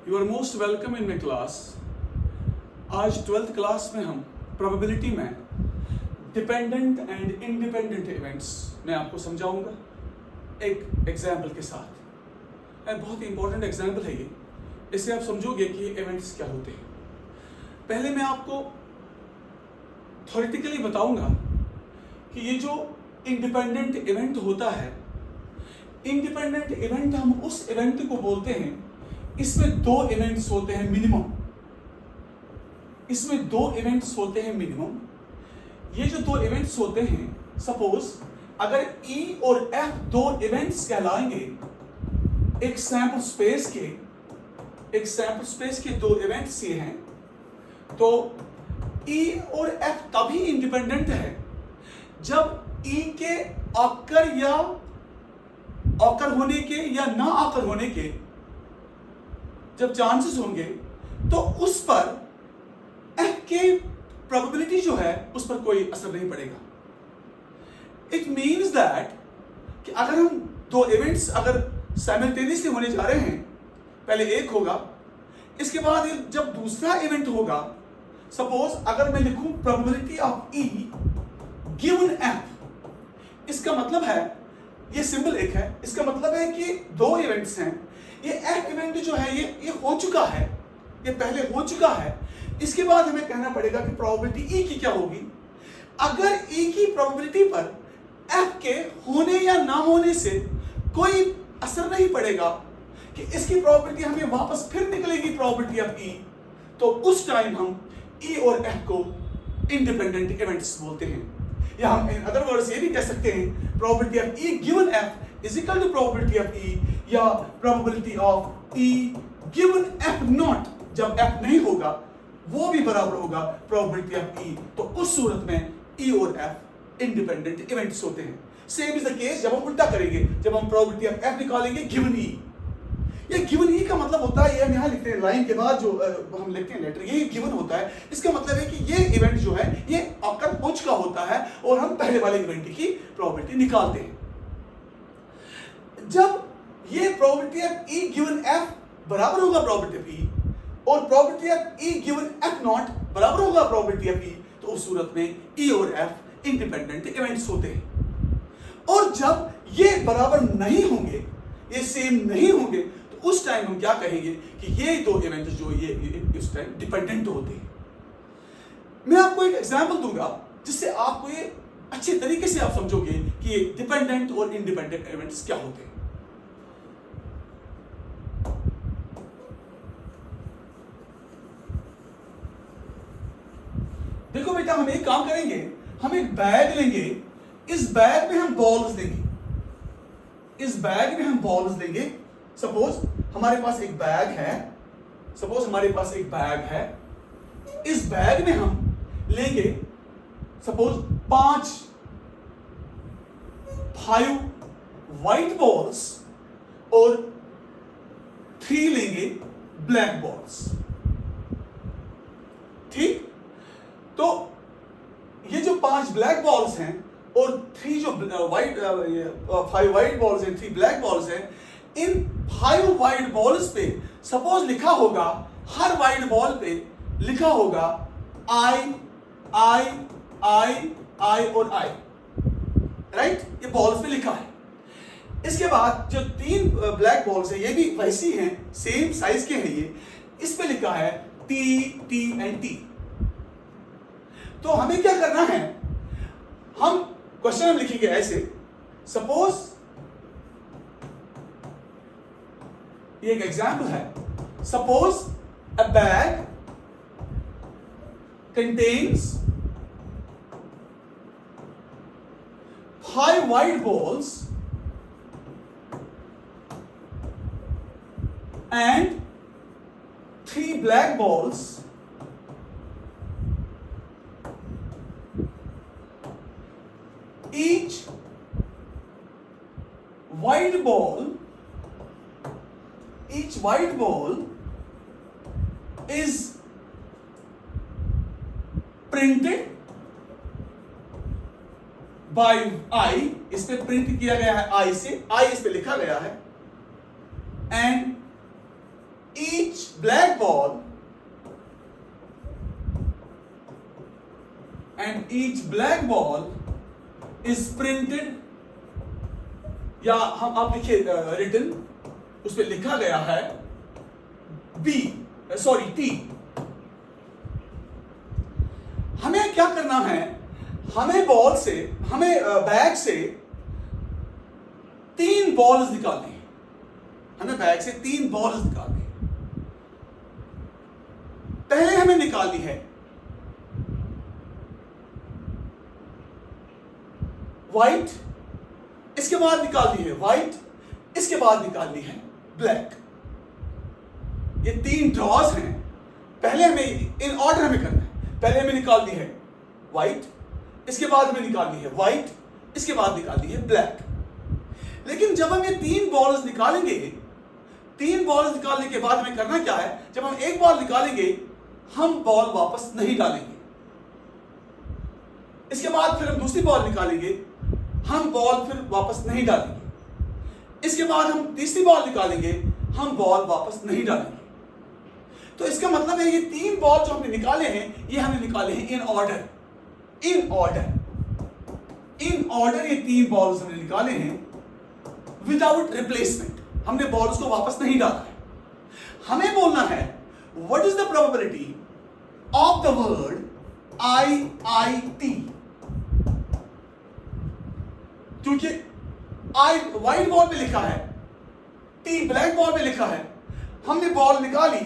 You are most welcome in my class. आज 12th class में हम प्रोबेबिलिटी में डिपेंडेंट एंड इंडिपेंडेंट इवेंट्स मैं आपको समझाऊंगा एक एग्जाम्पल के साथ। बहुत ही इंपॉर्टेंट एग्जाम्पल है ये, इससे आप समझोगे कि ये इवेंट्स क्या होते हैं। पहले मैं आपको थ्योरेटिकली बताऊंगा कि ये जो इंडिपेंडेंट इवेंट होता है, इंडिपेंडेंट इवेंट हम उस इवेंट को बोलते हैं, इसमें दो इवेंट्स होते हैं मिनिमम। इसमें दो इवेंट्स होते हैं मिनिमम। ये जो दो इवेंट्स होते हैं, सपोज अगर E और F दो इवेंट्स कहलाएंगे एक सैंपल स्पेस के दो इवेंट्स ये हैं, तो E और F तभी इंडिपेंडेंट है जब E के ऑकर होने के या ना ऑकर होने के जब चांसेस होंगे, तो उस पर F के प्रोबेबिलिटी जो है उस पर कोई असर नहीं पड़ेगा। इट मीन्स दैट कि अगर हम दो इवेंट्स अगर साइमल्टेनियसली होने जा रहे हैं, पहले एक होगा, इसके बाद जब दूसरा इवेंट होगा, सपोज अगर मैं लिखूं probability of E given F, इसका मतलब है ये सिंबल एक है, इसका मतलब है कि दो इवेंट्स हैं, ये F इवेंट जो है ये हो चुका है, ये पहले हो चुका है। इसके बाद हमें कहना पड़ेगा कि प्रोबेबिलिटी E की क्या होगी। अगर E की प्रोबेबिलिटी पर F के होने या ना होने से कोई असर नहीं पड़ेगा कि इसकी प्रोबेबिलिटी हमें वापस फिर निकलेगी प्रोबेबिलिटी ऑफ E, तो उस टाइम हम E और F को इंडिपेंडेंट इवेंट्स बोलते हैं। या हम इन अदर वर्ड्स ये भी कह सकते हैं probability of E given F is equal to probability of E, या probability of E given F not, जब F नहीं होगा वो भी बराबर होगा प्रोबेबिलिटी ऑफ E। तो उस सूरत में E और F इंडिपेंडेंट इवेंट्स होते हैं। सेम इज द केस जब हम उल्टा करेंगे, जब हम प्रोबेबिलिटी ऑफ F निकालेंगे गिवन E। ये गिवन E का मतलब होता है, ये हम यहाँ लिखते हैं लाइन के बाद जो हम लिखते हैं लेटर, ये गिवन होता है। इसका मतलब है कि ये इवेंट जो है ये ऑकर हो चुका होता है और हम पहले वाले इवेंट की प्रोबेबिलिटी निकालते हैं। जब ये probability of E given F बराबर होगा प्रोबेबिलिटी ऑफ E और probability of E given F not बराबर होगा प्रोबेबिलिटी ऑफ E, तो उस सूरत में E और F इंडिपेंडेंट इवेंट्स होते हैं। और जब ये बराबर नहीं होंगे, ये सेम नहीं होंगे, तो उस टाइम हम क्या कहेंगे कि ये दो इवेंट्स जो ये उस टाइम डिपेंडेंट होते हैं। मैं आपको एक एग्जांपल दूंगा जिससे आपको ये अच्छे तरीके से आप समझोगे कि ये डिपेंडेंट और इंडिपेंडेंट इवेंट्स क्या होते हैं। देखो बेटा, हम एक काम करेंगे, हम एक बैग लेंगे, इस बैग में हम बॉल्स देंगे, इस बैग में हम बॉल्स देंगे। सपोज हमारे पास एक बैग है, सपोज हमारे पास एक बैग है, इस बैग में हम लेंगे सपोज 5 व्हाइट बॉल्स और 3 लेंगे ब्लैक बॉल्स। ठीक, तो ये जो 5 ब्लैक बॉल्स हैं और 3 जो 5 व्हाइट बॉल्स हैं, 3 ब्लैक बॉल्स हैं, इन 5 व्हाइट बॉल्स पे सपोज लिखा होगा, हर व्हाइट बॉल पे लिखा होगा I और I, राइट, ये बॉल्स पे लिखा है। इसके बाद जो 3 ब्लैक बॉल्स हैं, ये भी वैसी हैं, सेम साइज के हैं, ये इस पे लिखा है T एंड T। तो हमें क्या करना है, हम क्वेश्चन हम लिखेंगे ऐसे, सपोज ये एक एग्जाम्पल है, suppose a bag contains 5 white balls and 3 black balls. Each white ball is printed by I, इस पे प्रिंट किया गया है I से, I इस पे लिखा गया है, and each black ball is printed, या हम आप लिखिए रिटन, उस पर लिखा गया है T। हमें क्या करना है, हमें बैग से 3 बॉल्स निकालनी है। हमें बैग से 3 बॉल्स निकालनी है। पहले हमें निकालनी है व्हाइट, इसके बाद निकालनी है व्हाइट, इसके बाद निकालनी है ब्लैक। ये 3 ड्रॉज हैं। पहले हमें इन ऑर्डर हमें करना है। पहले हमें निकालनी है व्हाइट, इसके बाद हमें निकालनी है व्हाइट, इसके बाद निकालनी है ब्लैक। लेकिन जब हम ये 3 बॉल्स निकालेंगे, 3 बॉल्स निकालने के बाद हमें करना क्या है, जब हम एक बॉल निकालेंगे हम बॉल वापस नहीं डालेंगे। इसके बाद फिर हम दूसरी बॉल निकालेंगे, हम बॉल फिर वापस नहीं डालेंगे। इसके बाद हम तीसरी बॉल निकालेंगे, हम बॉल वापस नहीं डालेंगे। तो इसका मतलब है ये 3 बॉल जो हमने निकाले हैं, ये हमने निकाले हैं इन ऑर्डर। ये 3 बॉल्स हमने निकाले हैं विदाउट रिप्लेसमेंट। हमने बॉल्स को वापस नहीं डाला है। हमें बोलना है what is the probability of the word IIT। क्योंकि I व्हाइट बॉल पे लिखा है, T ब्लैक बॉल पे लिखा है, हमने बॉल निकाली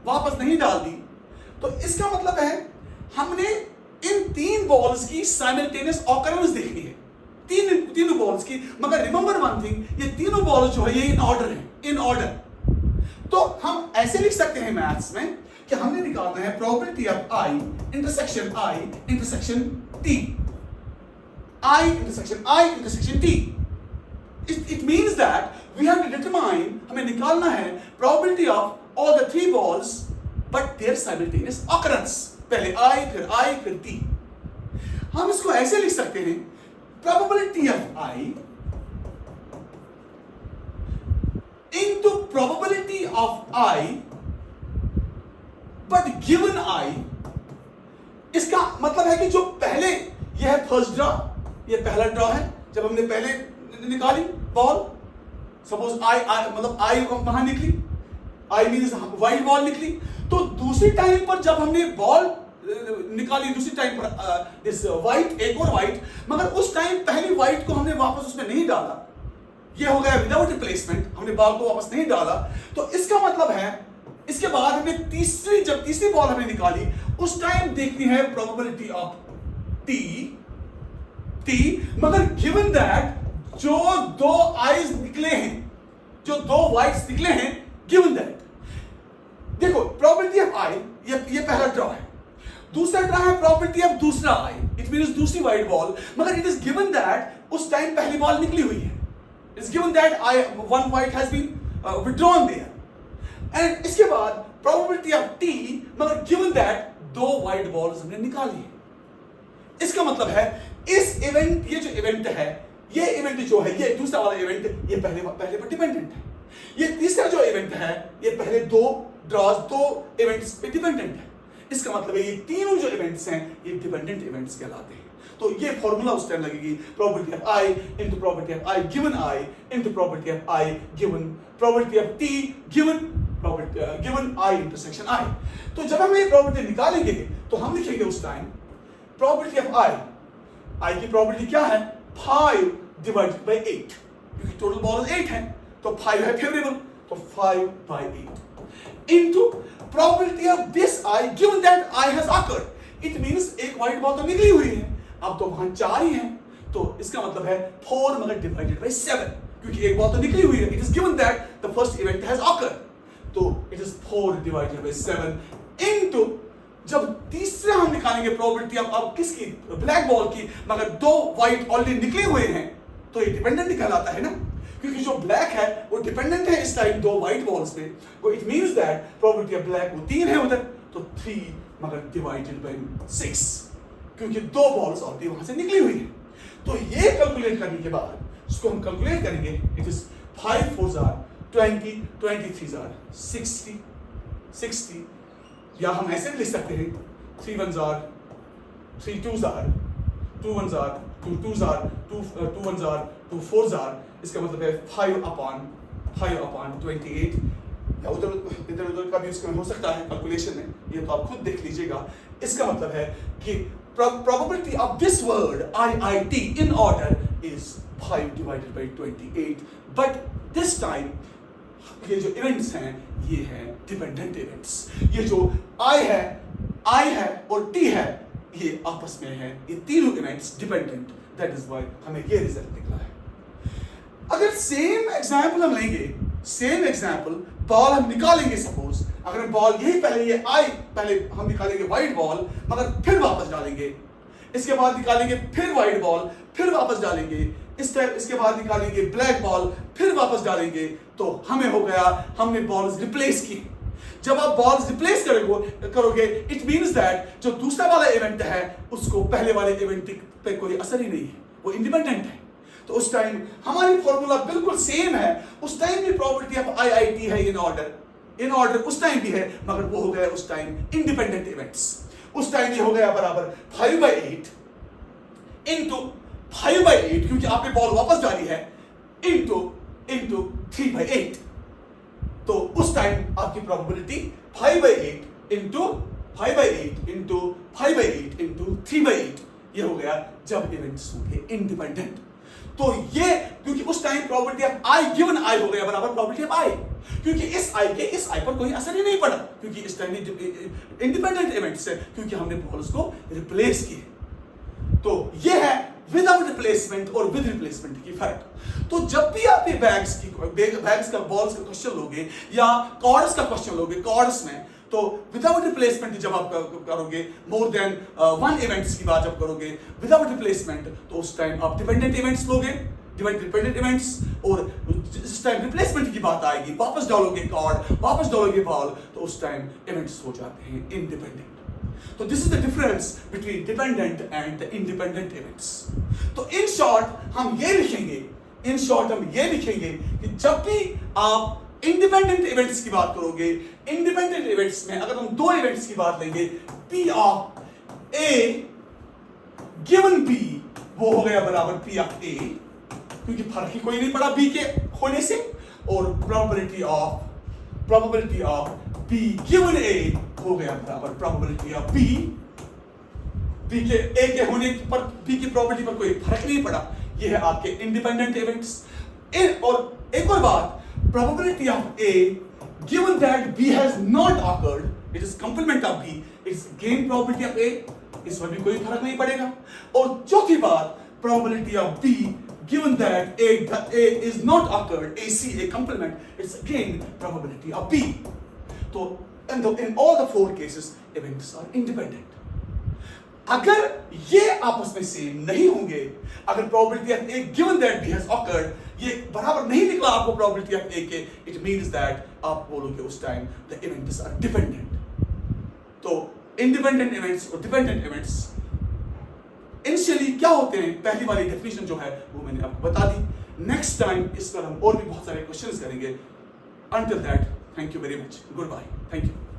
वापस नहीं डाल दी, तो इसका मतलब है हमने इन 3 बॉल्स की साइमल्टेनियस ऑकरेंस देखनी है, तीनों बॉल्स की। मगर रिमेंबर वन थिंग, ये तीनों बॉल्स जो है ये इन ऑर्डर है, इन ऑर्डर। तो हम ऐसे लिख सकते हैं मैथ्स में कि हमने निकालना है probability of I intersection T, I intersection T। It means that we have to determine, हमें निकालना है probability of all the 3 balls but their simultaneous occurrence। पहले I फिर T। हम इसको ऐसे लिख सकते हैं probability of I into probability of I but given I। इसका मतलब है कि जो पहले, यह है फर्स्ट ड्रॉ, ये पहला ड्रॉ है। जब हमने पहले निकाली बॉल, सपोज आई वहां निकली, आई मींस व्हाइट बॉल निकली, तो दूसरी टाइम पर जब हमने बॉल निकाली, दूसरी टाइम पर दिस व्हाइट, एक और व्हाइट, मगर उस टाइम पहली व्हाइट को हमने वापस उसमें नहीं डाला। ये हो गया विदाउट रिप्लेसमेंट, हमने बॉल को वापस नहीं डाला। तो इसका मतलब है इसके बाद हमने जब तीसरी बॉल हमने निकाली, उस टाइम देखनी है प्रोबेबिलिटी ऑफ T, मगर गिवन दैट जो 2 आईज निकले हैं, जो 2 व्हाइट्स निकले हैं, गिवन दैट, देखो प्रोबेबिलिटी ऑफ I, ये पहला ड्रॉ है। दूसरा ड्रॉ है प्रोबेबिलिटी ऑफ दूसरा I, इट मींस दूसरी व्हाइट बॉल, मगर इट इज गिवन दैट उस टाइम पहली बॉल निकली हुई है। It's given that one white has been withdrawn there, and इसके बाद प्रोबेबिलिटी ऑफ T, मगर गिवन दैट 2 व्हाइट बॉल्स हमने निकाली है। इसका मतलब है इस इवेंट, ये जो इवेंट है, ये इवेंट जो है, ये दूसरा वाला इवेंट, ये पहले पर डिपेंडेंट है। ये तीसरा जो इवेंट है, ये पहले 2 ड्रॉज, 2 इवेंट्स पे डिपेंडेंट है। इसका मतलब है ये तीनों जो इवेंट्स हैं, ये डिपेंडेंट इवेंट्स कहलाते हैं। तो ये फॉर्मूला उस टाइम लगेगी, probability of I into probability of I given I into probability of I given probability of T given I intersection I। तो जब हम ये प्रोबेबिलिटी निकालेंगे तो हम लिखेंगे उस टाइम प्रोबेबिलिटी ऑफ I की प्रोबेबिलिटी क्या है, 5 डिवाइडेड बाय 8, क्योंकि टोटल बॉल 8 है, तो 5 है फेवरेबल, तो 5/8 into probability of this I given that I has awkward. It means एक व्हाइट बॉल तो निकली हुई है, अब तो वहां 4 ही हैं, तो इसका मतलब है 4 मगर डिवाइडेड बाय 7, क्योंकि एक बॉल तो निकली हुई है। It is given that the first event has occurred, तो it is 4 divided by 7 into, जब तीसरा हम निकालेंगे प्रोबेबिलिटी अब किसकी, ब्लैक बॉल की, मगर 2 व्हाइट ऑलरेडी निकले हुए हैं, तो ये डिपेंडेंट कहलाता है ना, क्योंकि जो ब्लैक है वो डिपेंडेंट है इस टाइम 2 व्हाइट बॉल्स पे। वो it means that probability of black वो 3 है उधर, तो 3 मगर डिवाइडेड बाय 6, क्योंकि 2 बॉल्स ऑलरेडी वहां से निकली हुई है। तो ये कैलकुलेट करने के बाद इसको हम कैलकुलेट करेंगे, इट इज 5 4 20, 23 are 60, 60, या हम ऐसे भी लिख सकते हैं 3 1s are 3 2s are 2 1s are 2 2s are 2 1s are 2 4s are, इसका मतलब है 5 upon 28, या उधर इधर उधर का भी उसमें हो सकता है कैलकुलेशन में, ये तो आप खुद देख लीजिएगा। इसका मतलब है कि probability of this word IIT in order is 5 divided by 28, but this time ये जो इवेंट्स हैं ये हैं डिपेंडेंट इवेंट्स। ये जो I है और T है ये आपस में है, ये तीनों events dependent, that is why हमें ये रिजल्ट निकला है। अगर सेम एग्जांपल हम लेंगे, सेम एग्जांपल बॉल हम निकालेंगे, सपोज अगर बॉल यही पहले ये आई, पहले हम निकालेंगे वाइट बॉल मगर फिर वापस डालेंगे, इसके बाद निकालेंगे फिर वाइट बॉल फिर वापस डालेंगे, इसके बाद निकालेंगे ब्लैक बॉल फिर वापस डालेंगे, तो हमें हो गया हमने बॉल्स रिप्लेस की। जब आप बॉल्स रिप्लेस करोगे इट मींस दैट जो दूसरा वाला इवेंट है उसको पहले वाले इवेंट पे कोई असर ही नहीं है, वो इंडिपेंडेंट है। तो उस टाइम हमारी फॉर्मूला बिल्कुल सेम है, उस टाइम भी प्रोबेबिलिटी ऑफ IIT है इन ऑर्डर उस टाइम भी है, मगर वो हो गया उस टाइम इंडिपेंडेंट इवेंट्स। उस टाइम ये हो गया बराबर 5/8 इंटू 5/8 क्योंकि आपने बॉल वापस डाली है, इंटू 3/8। तो उस टाइम आपकी प्रोबेबिलिटी 5/8 इंटू 5/8 इंटू 5/8 इंटू 3/8 ये हो गया जब इवेंट्स होंगे इंडिपेंडेंट। तो ये क्योंकि उस time probability of I given I हो गया बराबर प्रोबेबिलिटी ऑफ I, क्योंकि इस I पर कोई असर ही नहीं पड़ा क्योंकि इस टाइम इंडिपेंडेंट इवेंट्स है, क्योंकि हमने बॉल्स को रिप्लेस किए। तो ये है विदाउट रिप्लेसमेंट और विद रिप्लेसमेंट की फर्क। तो जब भी आप ये बैग्स का बॉल्स का क्वेश्चन लोगे या कॉर्ड्स का क्वेश्चन लोगे, कॉर्ड्स में तो विदाउट रिप्लेसमेंट जब आप करोगे, मोर देन 1 इवेंट्स की बात जब करोगे विदाउट रिप्लेसमेंट, तो उस टाइम आप डिपेंडेंट इवेंट्स लोगे, डिपेंडेंट इवेंट्स, और जिस टाइम रिप्लेसमेंट की बात आएगी, वापस डालोगे कॉर्ड, वापस डालोगे बॉल, तो उस टाइम इवेंट्स हो जाते हैं इंडिपेंडेंट। तो this is the difference between dependent and the independent events. तो इन शॉर्ट हम ये लिखेंगे कि जब भी आप इंडिपेंडेंट इवेंट्स की बात करोगे, इंडिपेंडेंट इवेंट्स में अगर हम 2 इवेंट्स की बात लेंगे, P of A given B वो हो गया बराबर P ऑफ A, क्योंकि फर्क ही कोई नहीं पड़ा B के होने से, और probability of B given A हो गया बराबर प्रोबेबिलिटी ऑफ B के A के होने पर B की प्रोबेबिलिटी पर कोई फर्क नहीं पड़ा। ये है आपके इंडिपेंडेंट इवेंट्स। और एक और बात, probability of A given that B has not occurred, it is complement of B, it's again probability of A, इसमें भी कोई फर्क नहीं पड़ेगा। और चौथी बात, probability of B given that A is not occurred, AC a complement, it's again probability of B। तो in all the 4 cases events are independent। अगर ये आपस में सेम नहीं होंगे, अगर probability of A given that B has occurred ये बराबर नहीं निकला आपको प्रोबेबिलिटी ऑफ A के, इट मींस दैट आप बोलोगे उस time the events are dependent. तो इंडिपेंडेंट इवेंट्स और डिपेंडेंट इवेंट्स इनिशियली क्या होते हैं, पहली वाली डेफिनेशन जो है वो मैंने आपको बता दी। नेक्स्ट टाइम इस पर हम और भी बहुत सारे क्वेश्चंस करेंगे। Until that, thank you very much, good bye, thank you.